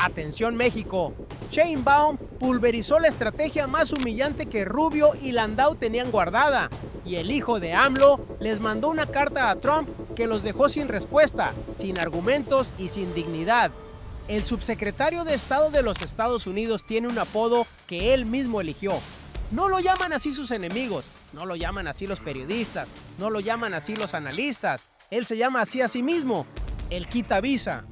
Atención México, Sheinbaum pulverizó la estrategia más humillante que Rubio y Landau tenían guardada, y el hijo de AMLO les mandó una carta a Trump que los dejó sin respuesta, sin argumentos y sin dignidad. El subsecretario de Estado de los Estados Unidos tiene un apodo que él mismo eligió. No lo llaman así sus enemigos, no lo llaman así los periodistas, no lo llaman así los analistas. Él se llama así a sí mismo, el quita visa.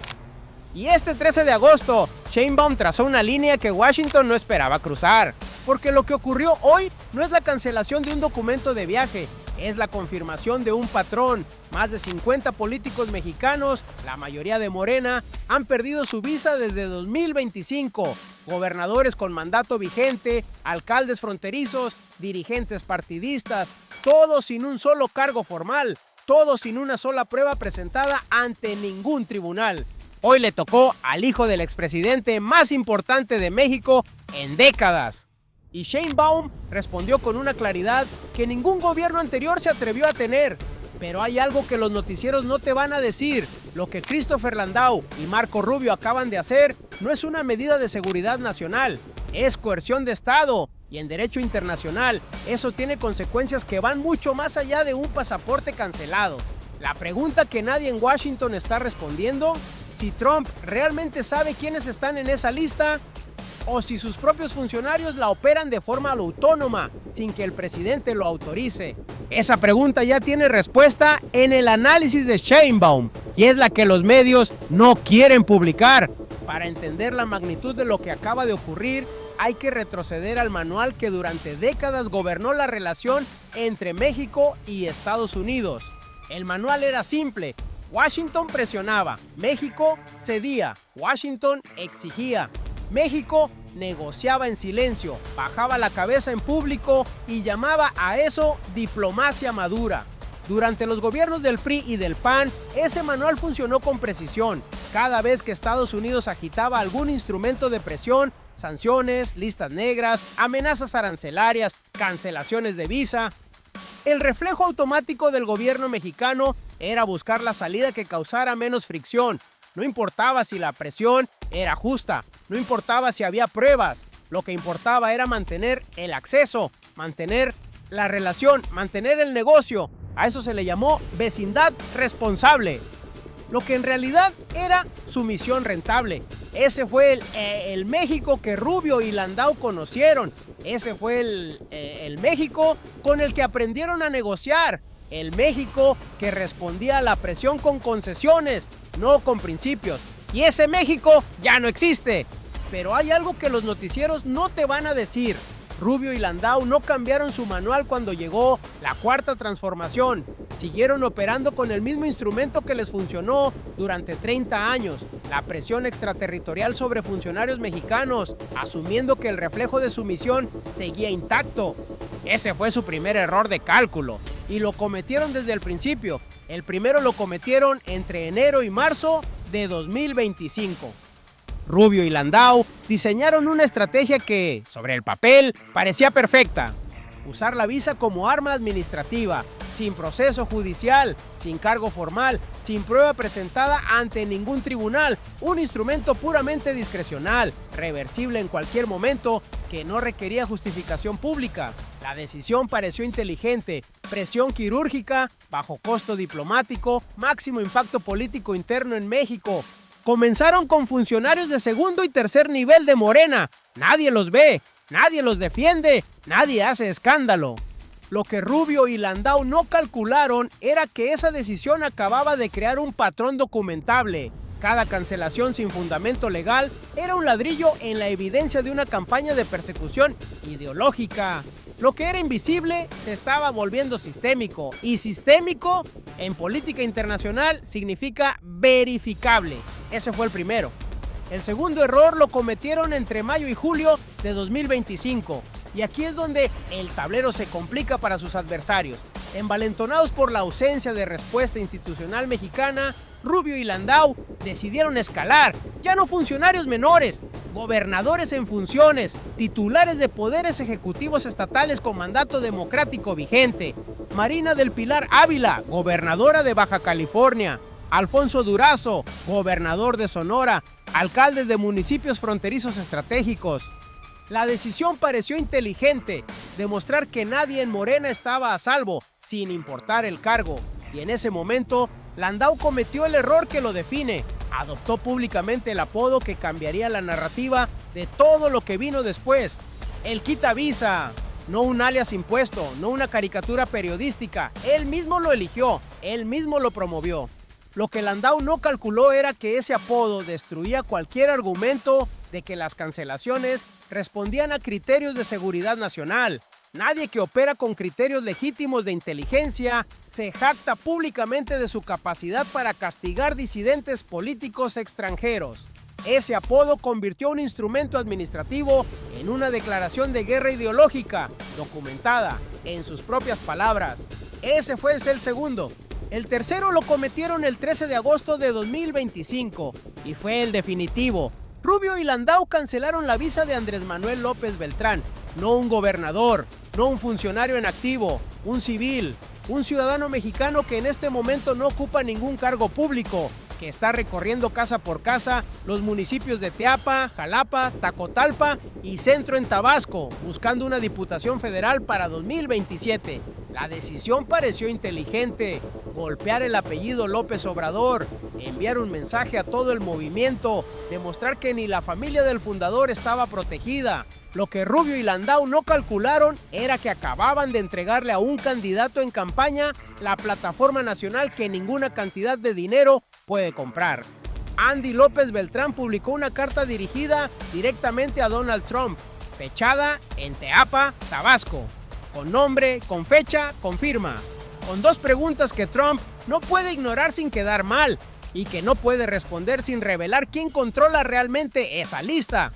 Y este 13 de agosto, Sheinbaum trazó una línea que Washington no esperaba cruzar, porque lo que ocurrió hoy no es la cancelación de un documento de viaje, es la confirmación de un patrón. Más de 50 políticos mexicanos, la mayoría de Morena, han perdido su visa desde 2025. Gobernadores con mandato vigente, alcaldes fronterizos, dirigentes partidistas, todos sin un solo cargo formal, todos sin una sola prueba presentada ante ningún tribunal. Hoy le tocó al hijo del expresidente más importante de México en décadas. Y Sheinbaum respondió con una claridad que ningún gobierno anterior se atrevió a tener. Pero hay algo que los noticieros no te van a decir. Lo que Christopher Landau y Marco Rubio acaban de hacer no es una medida de seguridad nacional, es coerción de Estado. Y en derecho internacional, eso tiene consecuencias que van mucho más allá de un pasaporte cancelado. La pregunta que nadie en Washington está respondiendo: si Trump realmente sabe quiénes están en esa lista, o si sus propios funcionarios la operan de forma autónoma, sin que el presidente lo autorice. Esa pregunta ya tiene respuesta en el análisis de Sheinbaum, y es la que los medios no quieren publicar. Para entender la magnitud de lo que acaba de ocurrir, hay que retroceder al manual que durante décadas gobernó la relación entre México y Estados Unidos. El manual era simple: Washington presionaba, México cedía, Washington exigía. México negociaba en silencio, bajaba la cabeza en público y llamaba a eso diplomacia madura. Durante los gobiernos del PRI y del PAN, ese manual funcionó con precisión. Cada vez que Estados Unidos agitaba algún instrumento de presión, sanciones, listas negras, amenazas arancelarias, cancelaciones de visa, el reflejo automático del gobierno mexicano era buscar la salida que causara menos fricción. No importaba si la presión era justa, no importaba si había pruebas, lo que importaba era mantener el acceso, mantener la relación, mantener el negocio. A eso se le llamó vecindad responsable, lo que en realidad era sumisión rentable. Ese fue el México que Rubio y Landau conocieron, ese fue el México con el que aprendieron a negociar. El México que respondía a la presión con concesiones, no con principios. Y ese México ya no existe. Pero hay algo que los noticieros no te van a decir. Rubio y Landau no cambiaron su manual cuando llegó la Cuarta Transformación. Siguieron operando con el mismo instrumento que les funcionó durante 30 años, la presión extraterritorial sobre funcionarios mexicanos, asumiendo que el reflejo de su misión seguía intacto. Ese fue su primer error de cálculo, y lo cometieron desde el principio. El primero lo cometieron entre enero y marzo de 2025. Rubio y Landau diseñaron una estrategia que, sobre el papel, parecía perfecta. Usar la visa como arma administrativa, sin proceso judicial, sin cargo formal, sin prueba presentada ante ningún tribunal, un instrumento puramente discrecional, reversible en cualquier momento, que no requería justificación pública. La decisión pareció inteligente: presión quirúrgica, bajo costo diplomático, máximo impacto político interno en México. Comenzaron con funcionarios de segundo y tercer nivel de Morena. Nadie los ve, nadie los defiende, nadie hace escándalo. Lo que Rubio y Landau no calcularon era que esa decisión acababa de crear un patrón documentable. Cada cancelación sin fundamento legal era un ladrillo en la evidencia de una campaña de persecución ideológica. Lo que era invisible se estaba volviendo sistémico, y sistémico en política internacional significa verificable. Ese fue el primero. El segundo error lo cometieron entre mayo y julio de 2025. Y aquí es donde el tablero se complica para sus adversarios. Envalentonados por la ausencia de respuesta institucional mexicana, Rubio y Landau decidieron escalar. Ya no funcionarios menores, gobernadores en funciones, titulares de poderes ejecutivos estatales con mandato democrático vigente. Marina del Pilar Ávila, gobernadora de Baja California. Alfonso Durazo, gobernador de Sonora, alcaldes de municipios fronterizos estratégicos. La decisión pareció inteligente, demostrar que nadie en Morena estaba a salvo, sin importar el cargo. Y en ese momento, Landau cometió el error que lo define. Adoptó públicamente el apodo que cambiaría la narrativa de todo lo que vino después. El quitavisa. No un alias impuesto, no una caricatura periodística. Él mismo lo eligió, él mismo lo promovió. Lo que Landau no calculó era que ese apodo destruía cualquier argumento de que las cancelaciones respondían a criterios de seguridad nacional. Nadie que opera con criterios legítimos de inteligencia se jacta públicamente de su capacidad para castigar disidentes políticos extranjeros. Ese apodo convirtió un instrumento administrativo en una declaración de guerra ideológica, documentada en sus propias palabras. Ese fue el segundo. El tercero lo cometieron el 13 de agosto de 2025 y fue el definitivo. Rubio y Landau cancelaron la visa de Andrés Manuel López Beltrán, no un gobernador, no un funcionario en activo, un civil, un ciudadano mexicano que en este momento no ocupa ningún cargo público, que está recorriendo casa por casa los municipios de Teapa, Jalapa, Tacotalpa y Centro en Tabasco, buscando una diputación federal para 2027. La decisión pareció inteligente: golpear el apellido López Obrador, enviar un mensaje a todo el movimiento, demostrar que ni la familia del fundador estaba protegida. Lo que Rubio y Landau no calcularon era que acababan de entregarle a un candidato en campaña la plataforma nacional que ninguna cantidad de dinero puede comprar. Andy López Beltrán publicó una carta dirigida directamente a Donald Trump, fechada en Teapa, Tabasco, con nombre, con fecha, con firma, con dos preguntas que Trump no puede ignorar sin quedar mal y que no puede responder sin revelar quién controla realmente esa lista.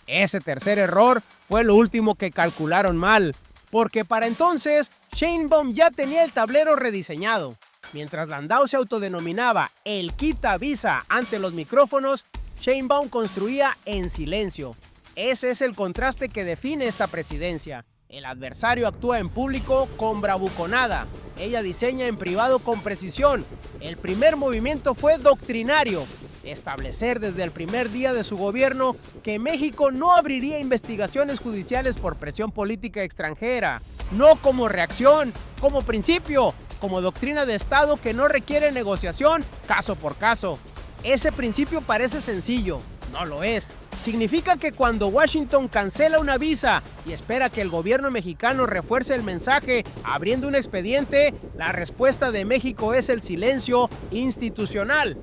Ese tercer error fue lo último que calcularon mal, porque para entonces Sheinbaum ya tenía el tablero rediseñado. Mientras Landau se autodenominaba el quitavisa ante los micrófonos, Sheinbaum construía en silencio. Ese es el contraste que define esta presidencia. El adversario actúa en público con bravuconada. Ella diseña en privado con precisión. El primer movimiento fue doctrinario: establecer desde el primer día de su gobierno que México no abriría investigaciones judiciales por presión política extranjera. No como reacción, como principio, como doctrina de Estado que no requiere negociación caso por caso. Ese principio parece sencillo, no lo es. Significa que cuando Washington cancela una visa y espera que el gobierno mexicano refuerce el mensaje abriendo un expediente, la respuesta de México es el silencio institucional.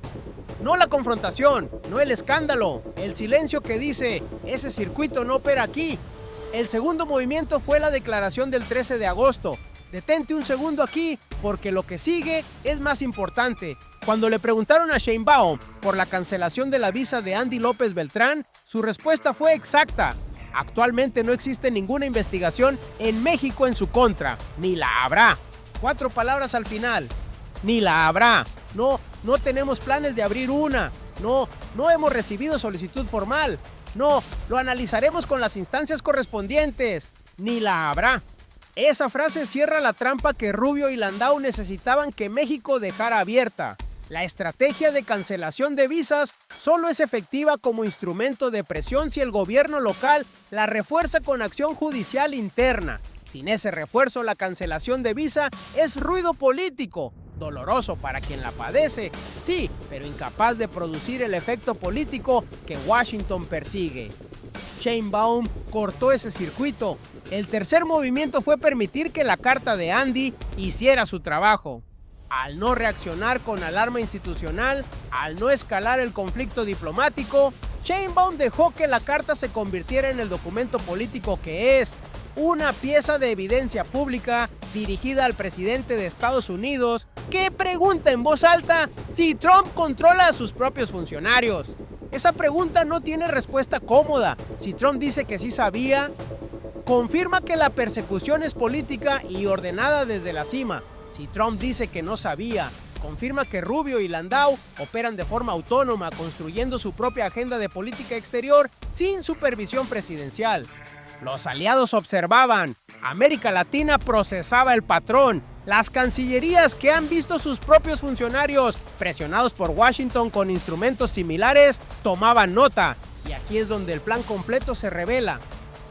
No la confrontación, no el escándalo, el silencio que dice: ese circuito no opera aquí. El segundo movimiento fue la declaración del 13 de agosto. Detente un segundo aquí, porque lo que sigue es más importante. Cuando le preguntaron a Sheinbaum por la cancelación de la visa de Andy López Beltrán, su respuesta fue exacta: actualmente no existe ninguna investigación en México en su contra, ni la habrá. 4 palabras al final: ni la habrá. No tenemos planes de abrir una. No hemos recibido solicitud formal. No, lo analizaremos con las instancias correspondientes. Ni la habrá. Esa frase cierra la trampa que Rubio y Landau necesitaban que México dejara abierta. La estrategia de cancelación de visas solo es efectiva como instrumento de presión si el gobierno local la refuerza con acción judicial interna. Sin ese refuerzo, la cancelación de visa es ruido político, doloroso para quien la padece, sí, pero incapaz de producir el efecto político que Washington persigue. Sheinbaum cortó ese circuito. El tercer movimiento fue permitir que la carta de Andy hiciera su trabajo. Al no reaccionar con alarma institucional, al no escalar el conflicto diplomático, Sheinbaum dejó que la carta se convirtiera en el documento político que es: una pieza de evidencia pública dirigida al presidente de Estados Unidos, que pregunta en voz alta si Trump controla a sus propios funcionarios. Esa pregunta no tiene respuesta cómoda. Si Trump dice que sí sabía, confirma que la persecución es política y ordenada desde la cima. Si Trump dice que no sabía, confirma que Rubio y Landau operan de forma autónoma, construyendo su propia agenda de política exterior sin supervisión presidencial. Los aliados observaban, América Latina procesaba el patrón, Las cancillerías que han visto sus propios funcionarios presionados por Washington con instrumentos similares tomaban nota, y aquí es donde el plan completo se revela.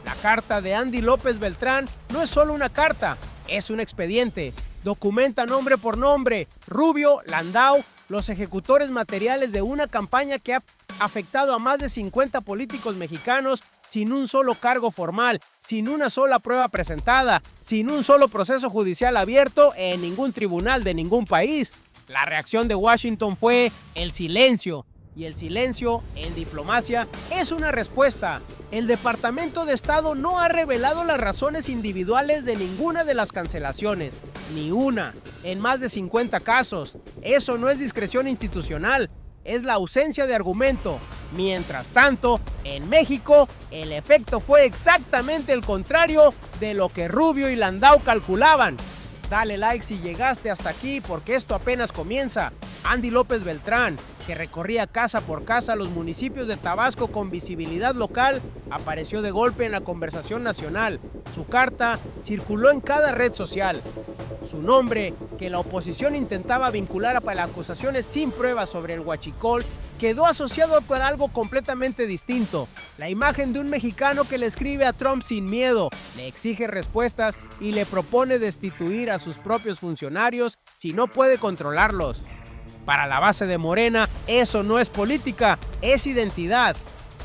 La carta de Andy López Beltrán no es solo una carta, es un expediente. Documenta nombre por nombre, Rubio, Landau, los ejecutores materiales de una campaña que ha afectado a más de 50 políticos mexicanos sin un solo cargo formal, sin una sola prueba presentada, sin un solo proceso judicial abierto en ningún tribunal de ningún país. La reacción de Washington fue el silencio. Y el silencio, en diplomacia, es una respuesta. El Departamento de Estado no ha revelado las razones individuales de ninguna de las cancelaciones. Ni una. En más de 50 casos. Eso no es discreción institucional. Es la ausencia de argumento. Mientras tanto, en México, el efecto fue exactamente el contrario de lo que Rubio y Landau calculaban. Dale like si llegaste hasta aquí, porque esto apenas comienza. Andy López Beltrán, que recorría casa por casa los municipios de Tabasco con visibilidad local, apareció de golpe en la conversación nacional. Su carta circuló en cada red social. Su nombre, que la oposición intentaba vincular a acusaciones sin pruebas sobre el huachicol, quedó asociado con algo completamente distinto. La imagen de un mexicano que le escribe a Trump sin miedo, le exige respuestas y le propone destituir a sus propios funcionarios si no puede controlarlos. Para la base de Morena, eso no es política, es identidad.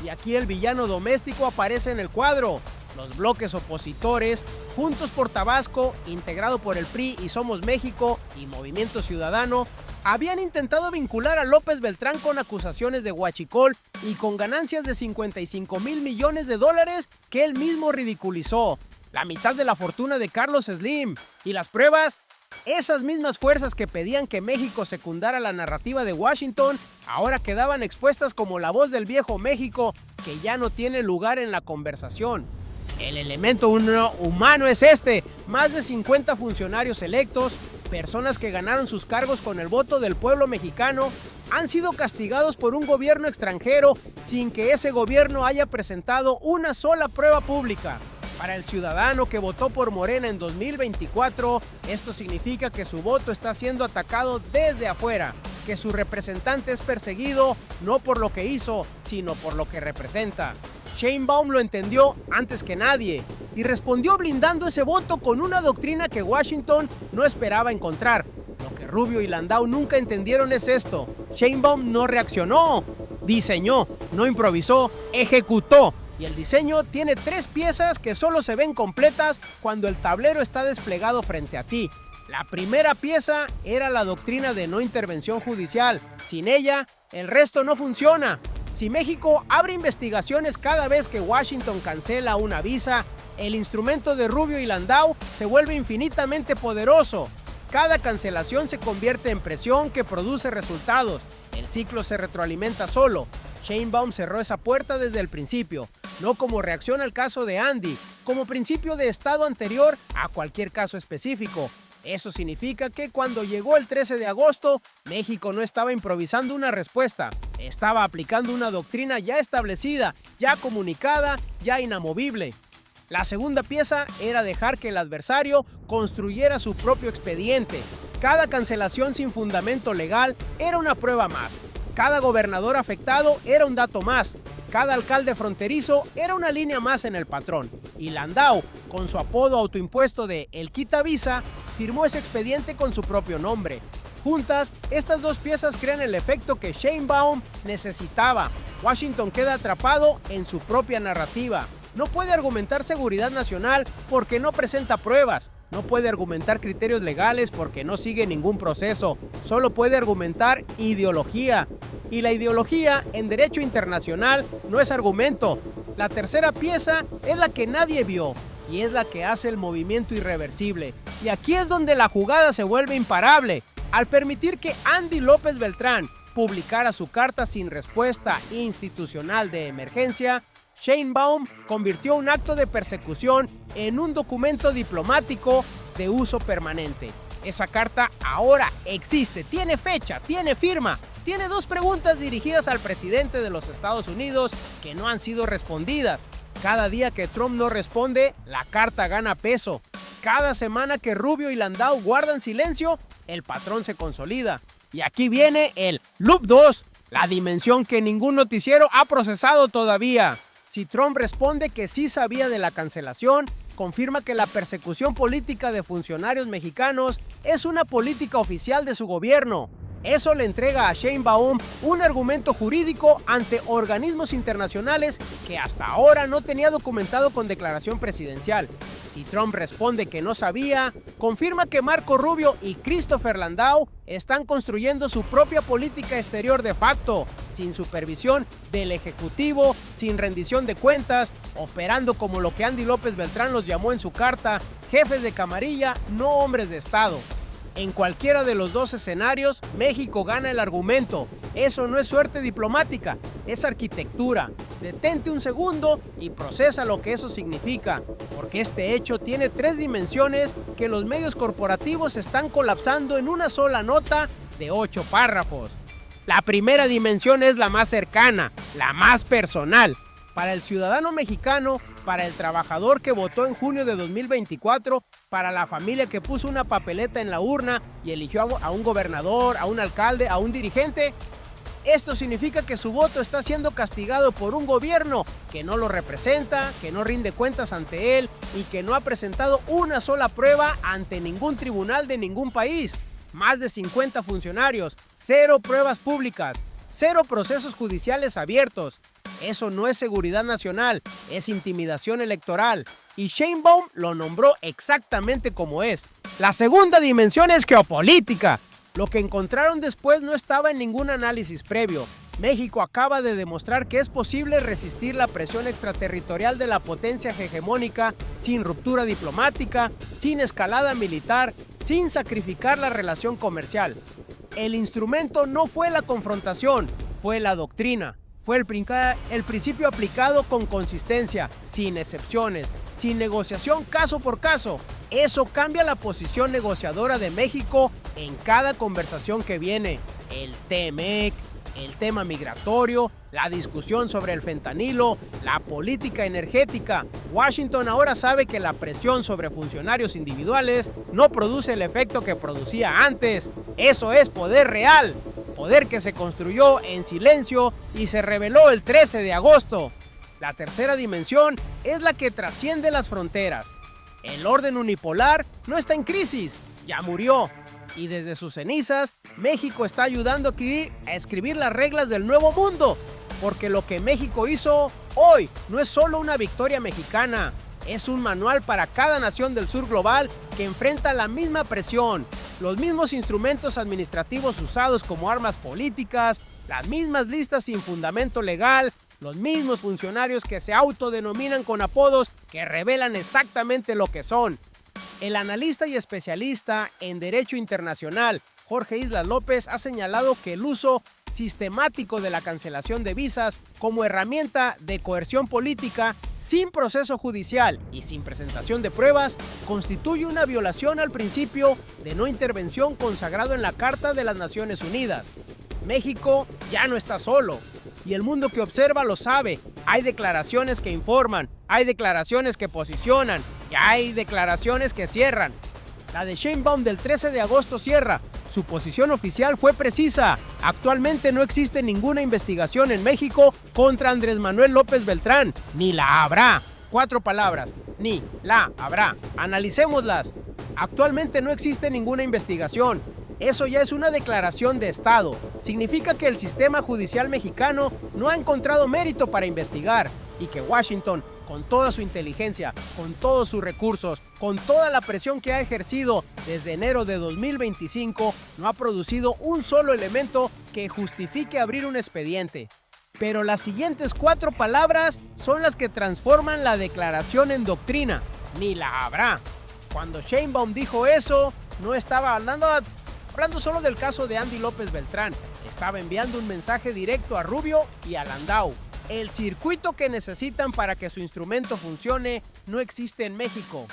Y aquí el villano doméstico aparece en el cuadro. Los bloques opositores, Juntos por Tabasco, integrado por el PRI y Somos México y Movimiento Ciudadano, habían intentado vincular a López Beltrán con acusaciones de huachicol y con ganancias de 55,000 millones de dólares que él mismo ridiculizó. La mitad de la fortuna de Carlos Slim. ¿Y las pruebas? Esas mismas fuerzas que pedían que México secundara la narrativa de Washington, ahora quedaban expuestas como la voz del viejo México, que ya no tiene lugar en la conversación. El elemento humano es este: más de 50 funcionarios electos, personas que ganaron sus cargos con el voto del pueblo mexicano, han sido castigados por un gobierno extranjero sin que ese gobierno haya presentado una sola prueba pública. Para el ciudadano que votó por Morena en 2024, esto significa que su voto está siendo atacado desde afuera, que su representante es perseguido no por lo que hizo, sino por lo que representa. Sheinbaum lo entendió antes que nadie y respondió blindando ese voto con una doctrina que Washington no esperaba encontrar. Lo que Rubio y Landau nunca entendieron es esto: Sheinbaum no reaccionó, diseñó, no improvisó, ejecutó. Y el diseño tiene 3 piezas que solo se ven completas cuando el tablero está desplegado frente a ti. La primera pieza era la doctrina de no intervención judicial. Sin ella, el resto no funciona. Si México abre investigaciones cada vez que Washington cancela una visa, el instrumento de Rubio y Landau se vuelve infinitamente poderoso. Cada cancelación se convierte en presión que produce resultados. El ciclo se retroalimenta solo. Sheinbaum cerró esa puerta desde el principio, no como reacción al caso de Andy, como principio de estado anterior a cualquier caso específico. Eso significa que cuando llegó el 13 de agosto, México no estaba improvisando una respuesta, estaba aplicando una doctrina ya establecida, ya comunicada, ya inamovible. La segunda pieza era dejar que el adversario construyera su propio expediente. Cada cancelación sin fundamento legal era una prueba más. Cada gobernador afectado era un dato más. Cada alcalde fronterizo era una línea más en el patrón. Y Landau, con su apodo autoimpuesto de El Quita Visa, firmó ese expediente con su propio nombre. Juntas, estas 2 piezas crean el efecto que Sheinbaum necesitaba. Washington queda atrapado en su propia narrativa. No puede argumentar seguridad nacional porque no presenta pruebas. No puede argumentar criterios legales porque no sigue ningún proceso. Solo puede argumentar ideología. Y la ideología en derecho internacional no es argumento. La tercera pieza es la que nadie vio y es la que hace el movimiento irreversible. Y aquí es donde la jugada se vuelve imparable. Al permitir que Andy López Beltrán publicara su carta sin respuesta institucional de emergencia, Sheinbaum convirtió un acto de persecución en un documento diplomático de uso permanente. Esa carta ahora existe, tiene fecha, tiene firma, tiene 2 preguntas dirigidas al presidente de los Estados Unidos que no han sido respondidas. Cada día que Trump no responde, la carta gana peso. Cada semana que Rubio y Landau guardan silencio, el patrón se consolida. Y aquí viene el Loop 2, la dimensión que ningún noticiero ha procesado todavía. Si Trump responde que sí sabía de la cancelación, confirma que la persecución política de funcionarios mexicanos es una política oficial de su gobierno. Eso le entrega a Sheinbaum un argumento jurídico ante organismos internacionales que hasta ahora no tenía documentado con declaración presidencial. Si Trump responde que no sabía, confirma que Marco Rubio y Christopher Landau están construyendo su propia política exterior de facto, sin supervisión del Ejecutivo, sin rendición de cuentas, operando como lo que Andy López Beltrán los llamó en su carta, jefes de camarilla, no hombres de Estado. En cualquiera de los dos escenarios, México gana el argumento. Eso no es suerte diplomática, es arquitectura. Detente un segundo y procesa lo que eso significa, porque este hecho tiene 3 dimensiones que los medios corporativos están colapsando en una sola nota de 8 párrafos. La primera dimensión es la más cercana, la más personal. Para el ciudadano mexicano, para el trabajador que votó en junio de 2024, para la familia que puso una papeleta en la urna y eligió a un gobernador, a un alcalde, a un dirigente, esto significa que su voto está siendo castigado por un gobierno que no lo representa, que no rinde cuentas ante él y que no ha presentado una sola prueba ante ningún tribunal de ningún país. Más de 50 funcionarios, 0 pruebas públicas, 0 procesos judiciales abiertos. Eso no es seguridad nacional, es intimidación electoral. Y Sheinbaum lo nombró exactamente como es. La segunda dimensión es geopolítica. Lo que encontraron después no estaba en ningún análisis previo. México acaba de demostrar que es posible resistir la presión extraterritorial de la potencia hegemónica sin ruptura diplomática, sin escalada militar, sin sacrificar la relación comercial. El instrumento no fue la confrontación, fue la doctrina. Fue el principio aplicado con consistencia, sin excepciones, sin negociación caso por caso. Eso cambia la posición negociadora de México en cada conversación que viene. El TMEC, el tema migratorio, la discusión sobre el fentanilo, la política energética. Washington ahora sabe que la presión sobre funcionarios individuales no produce el efecto que producía antes. Eso es poder real. Poder que se construyó en silencio y se reveló el 13 de agosto. La tercera dimensión es la que trasciende las fronteras. El orden unipolar no está en crisis, ya murió. Y desde sus cenizas, México está ayudando a escribir las reglas del nuevo mundo. Porque lo que México hizo hoy no es solo una victoria mexicana, es un manual para cada nación del sur global que enfrenta la misma presión, los mismos instrumentos administrativos usados como armas políticas, las mismas listas sin fundamento legal, los mismos funcionarios que se autodenominan con apodos que revelan exactamente lo que son. El analista y especialista en Derecho Internacional, Jorge Islas López, ha señalado que el uso sistemático de la cancelación de visas como herramienta de coerción política sin proceso judicial y sin presentación de pruebas constituye una violación al principio de no intervención consagrado en la Carta de las Naciones Unidas. México ya no está solo y el mundo que observa lo sabe. Hay declaraciones que informan, hay declaraciones que posicionan y hay declaraciones que cierran. La de Sheinbaum del 13 de agosto cierra. Su posición oficial fue precisa. Actualmente no existe ninguna investigación en México contra Andrés Manuel López Beltrán. Ni la habrá. 4 palabras. Ni la habrá. Analicémoslas. Actualmente no existe ninguna investigación. Eso ya es una declaración de Estado. Significa que el sistema judicial mexicano no ha encontrado mérito para investigar y que Washington, con toda su inteligencia, con todos sus recursos, con toda la presión que ha ejercido desde enero de 2025, no ha producido un solo elemento que justifique abrir un expediente. Pero las siguientes 4 palabras son las que transforman la declaración en doctrina. Ni la habrá. Cuando Sheinbaum dijo eso, no estaba hablando solo del caso de Andy López Beltrán. Estaba enviando un mensaje directo a Rubio y a Landau. El circuito que necesitan para que su instrumento funcione no existe en México.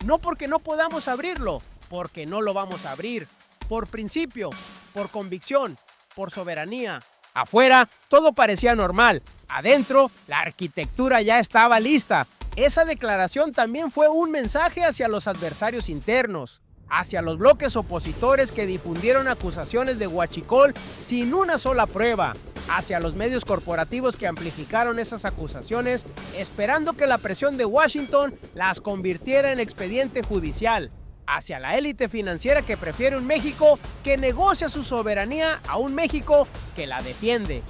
No porque no podamos abrirlo, porque no lo vamos a abrir. Por principio, por convicción, por soberanía. Afuera, todo parecía normal. Adentro, la arquitectura ya estaba lista. Esa declaración también fue un mensaje hacia los adversarios internos, hacia los bloques opositores que difundieron acusaciones de huachicol sin una sola prueba, hacia los medios corporativos que amplificaron esas acusaciones, esperando que la presión de Washington las convirtiera en expediente judicial, hacia la élite financiera que prefiere un México que negocia su soberanía a un México que la defiende.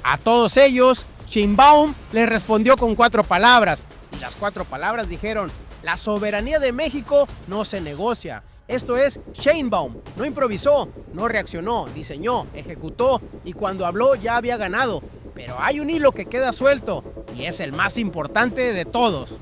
A todos ellos, Sheinbaum les respondió con 4 palabras, y las 4 palabras dijeron: la soberanía de México no se negocia. Esto es, Sheinbaum no improvisó, no reaccionó, diseñó, ejecutó y cuando habló ya había ganado. Pero hay un hilo que queda suelto y es el más importante de todos.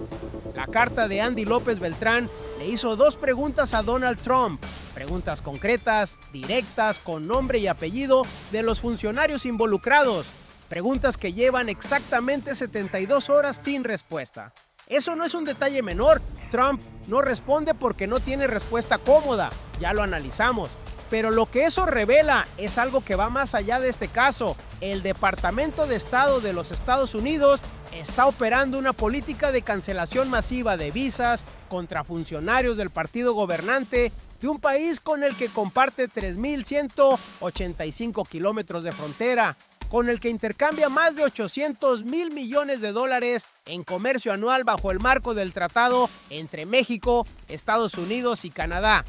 La carta de Andy López Beltrán le hizo 2 preguntas a Donald Trump, preguntas concretas, directas, con nombre y apellido de los funcionarios involucrados, preguntas que llevan exactamente 72 horas sin respuesta. Eso no es un detalle menor. Trump no responde porque no tiene respuesta cómoda, ya lo analizamos. Pero lo que eso revela es algo que va más allá de este caso. El Departamento de Estado de los Estados Unidos está operando una política de cancelación masiva de visas contra funcionarios del partido gobernante de un país con el que comparte 3.185 kilómetros de frontera, con el que intercambia más de 800,000 millones de dólares en comercio anual bajo el marco del tratado entre México, Estados Unidos y Canadá.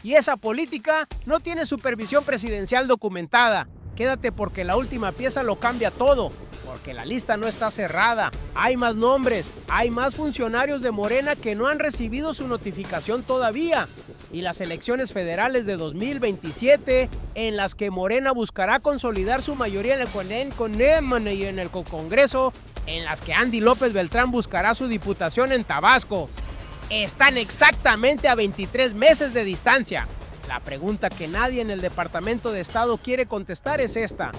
Y esa política no tiene supervisión presidencial documentada. Quédate porque la última pieza lo cambia todo, porque la lista no está cerrada. Hay más nombres, hay más funcionarios de Morena que no han recibido su notificación todavía. Y las elecciones federales de 2027, en las que Morena buscará consolidar su mayoría en el Congreso, en las que Andy López Beltrán buscará su diputación en Tabasco, están exactamente a 23 meses de distancia. La pregunta que nadie en el Departamento de Estado quiere contestar es esta: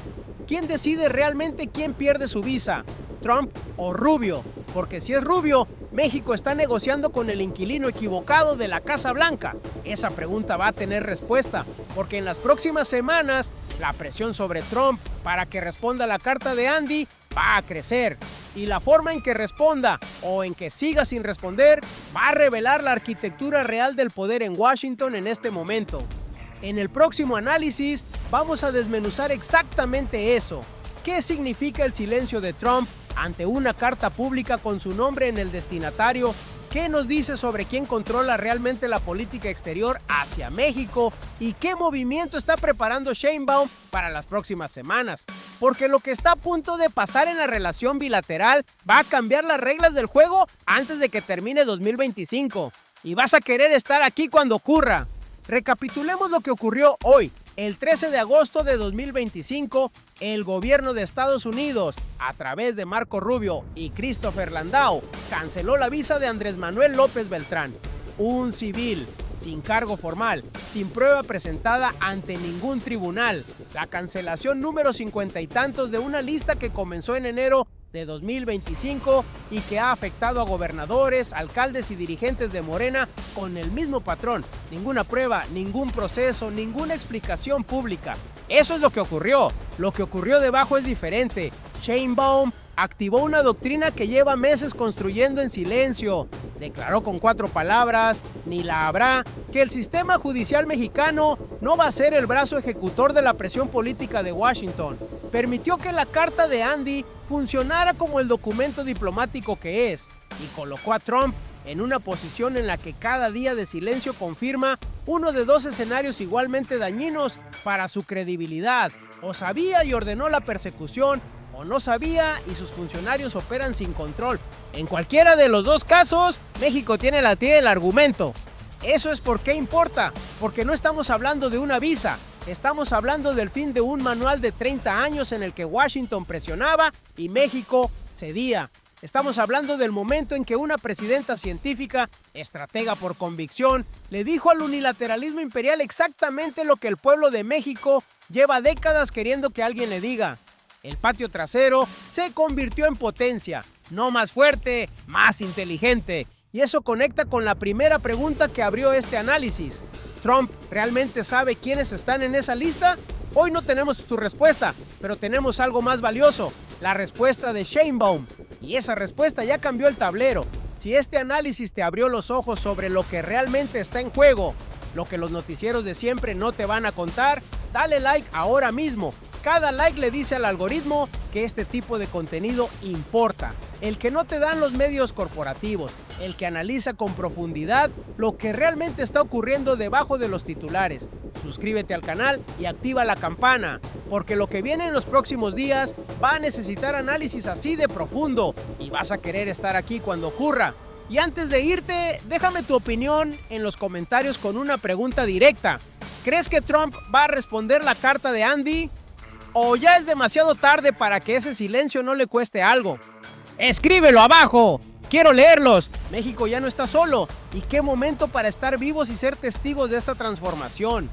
¿quién decide realmente quién pierde su visa? ¿Trump o Rubio? Porque si es Rubio, México está negociando con el inquilino equivocado de la Casa Blanca. Esa pregunta va a tener respuesta, porque en las próximas semanas la presión sobre Trump para que responda a la carta de Andy va a crecer. Y la forma en que responda o en que siga sin responder va a revelar la arquitectura real del poder en Washington en este momento. En el próximo análisis vamos a desmenuzar exactamente eso. ¿Qué significa el silencio de Trump ante una carta pública con su nombre en el destinatario? ¿Qué nos dice sobre quién controla realmente la política exterior hacia México? ¿Y qué movimiento está preparando Sheinbaum para las próximas semanas? Porque lo que está a punto de pasar en la relación bilateral va a cambiar las reglas del juego antes de que termine 2025. Y vas a querer estar aquí cuando ocurra. Recapitulemos lo que ocurrió hoy. El 13 de agosto de 2025, el gobierno de Estados Unidos, a través de Marco Rubio y Christopher Landau, canceló la visa de Andrés Manuel López Beltrán, un civil, sin cargo formal, sin prueba presentada ante ningún tribunal. La cancelación número 50 y tantos de una lista que comenzó en enero de 2025 y que ha afectado a gobernadores, alcaldes y dirigentes de Morena con el mismo patrón. Ninguna prueba, ningún proceso, ninguna explicación pública. Eso es lo que ocurrió. Lo que ocurrió debajo es diferente. Sheinbaum activó una doctrina que lleva meses construyendo en silencio. Declaró con 4 palabras, ni la habrá, que el sistema judicial mexicano no va a ser el brazo ejecutor de la presión política de Washington. Permitió que la carta de Andy funcionara como el documento diplomático que es, y colocó a Trump en una posición en la que cada día de silencio confirma uno de 2 escenarios igualmente dañinos para su credibilidad. O sabía y ordenó la persecución, o no sabía y sus funcionarios operan sin control. En cualquiera de los 2 casos, México tiene el argumento. Eso es por qué importa, porque no estamos hablando de una visa, estamos hablando del fin de un manual de 30 años en el que Washington presionaba y México cedía. Estamos hablando del momento en que una presidenta científica, estratega por convicción, le dijo al unilateralismo imperial exactamente lo que el pueblo de México lleva décadas queriendo que alguien le diga. El patio trasero se convirtió en potencia, no más fuerte, más inteligente. Y eso conecta con la primera pregunta que abrió este análisis. ¿Trump realmente sabe quiénes están en esa lista? Hoy no tenemos su respuesta, pero tenemos algo más valioso, la respuesta de Sheinbaum. Y esa respuesta ya cambió el tablero. Si este análisis te abrió los ojos sobre lo que realmente está en juego, lo que los noticieros de siempre no te van a contar, dale like ahora mismo. Cada like le dice al algoritmo que este tipo de contenido importa, el que no te dan los medios corporativos, el que analiza con profundidad lo que realmente está ocurriendo debajo de los titulares. Suscríbete al canal y activa la campana, porque lo que viene en los próximos días va a necesitar análisis así de profundo y vas a querer estar aquí cuando ocurra. Y antes de irte, déjame tu opinión en los comentarios con una pregunta directa. ¿Crees que Trump va a responder la carta de Andy? ¿O ya es demasiado tarde para que ese silencio no le cueste algo? ¡Escríbelo abajo! ¡Quiero leerlos! México ya no está solo. ¿Y qué momento para estar vivos y ser testigos de esta transformación?